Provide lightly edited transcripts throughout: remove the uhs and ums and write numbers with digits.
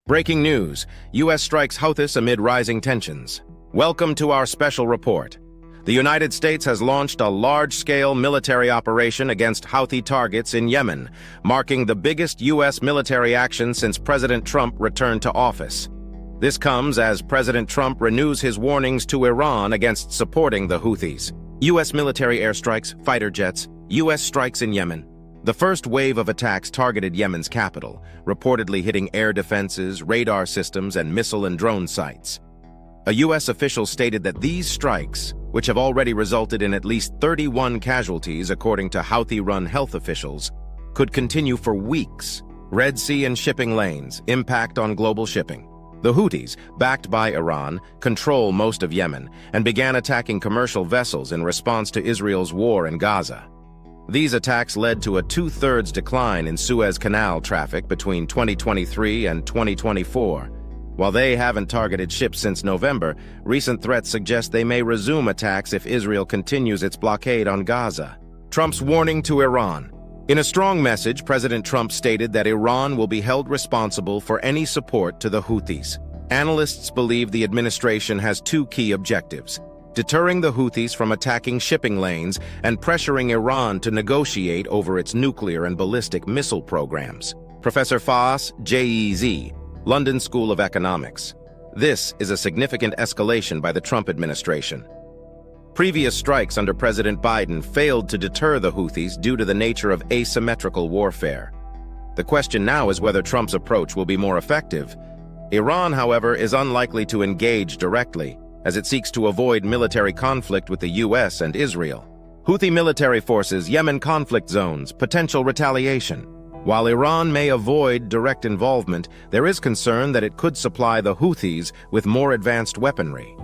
Breaking news: U.S. strikes Houthis amid rising tensions. Welcome to our special report. The United States has launched a large-scale military operation against Houthi targets in Yemen, marking the biggest U.S. military action since President Trump returned to office. This comes as President Trump renews his warnings to Iran against supporting the Houthis. U.S. military airstrikes, fighter jets, U.S. strikes in Yemen. The first wave of attacks targeted Yemen's capital, reportedly hitting air defenses, radar systems, and missile and drone sites. A U.S. official stated that these strikes, which have already resulted in at least 31 casualties according to Houthi-run health officials, could continue for weeks. Red Sea and shipping lanes, impact on global shipping. The Houthis, backed by Iran, control most of Yemen and began attacking commercial vessels in response to Israel's war in Gaza. These attacks led to a two-thirds decline in Suez Canal traffic between 2023 and 2024. While they haven't targeted ships since November, recent threats suggest they may resume attacks if Israel continues its blockade on Gaza. Trump's warning to Iran. In a strong message, President Trump stated that Iran will be held responsible for any support to the Houthis. Analysts believe the administration has two key objectives: deterring the Houthis from attacking shipping lanes and pressuring Iran to negotiate over its nuclear and ballistic missile programs. Professor Houthis, JEZ, London School of Economics. This is a significant escalation by the Trump administration. Previous strikes under President Biden failed to deter the Houthis due to the nature of asymmetrical warfare. The question now is whether Trump's approach will be more effective. Iran, however, is unlikely to engage directly, as it seeks to avoid military conflict with the U.S. and Israel. Houthi military forces, Yemen conflict zones, potential retaliation. While Iran may avoid direct involvement, there is concern that it could supply the Houthis with more advanced weaponry.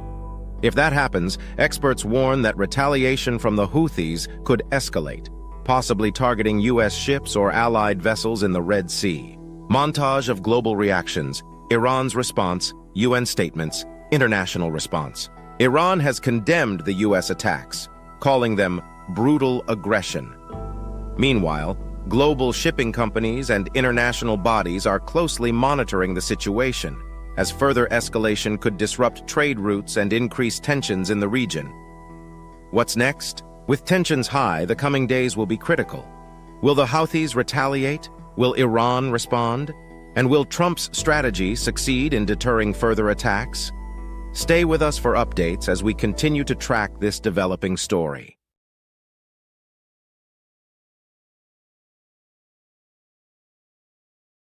If that happens, experts warn that retaliation from the Houthis could escalate, possibly targeting U.S. ships or allied vessels in the Red Sea. Montage of global reactions: Iran's response, UN statements, international response. Iran has condemned the U.S. attacks, calling them brutal aggression. Meanwhile, global shipping companies and international bodies are closely monitoring the situation, as further escalation could disrupt trade routes and increase tensions in the region. What's next? With tensions high, the coming days will be critical. Will the Houthis retaliate? Will Iran respond? And will Trump's strategy succeed in deterring further attacks? Stay with us for updates as we continue to track this developing story.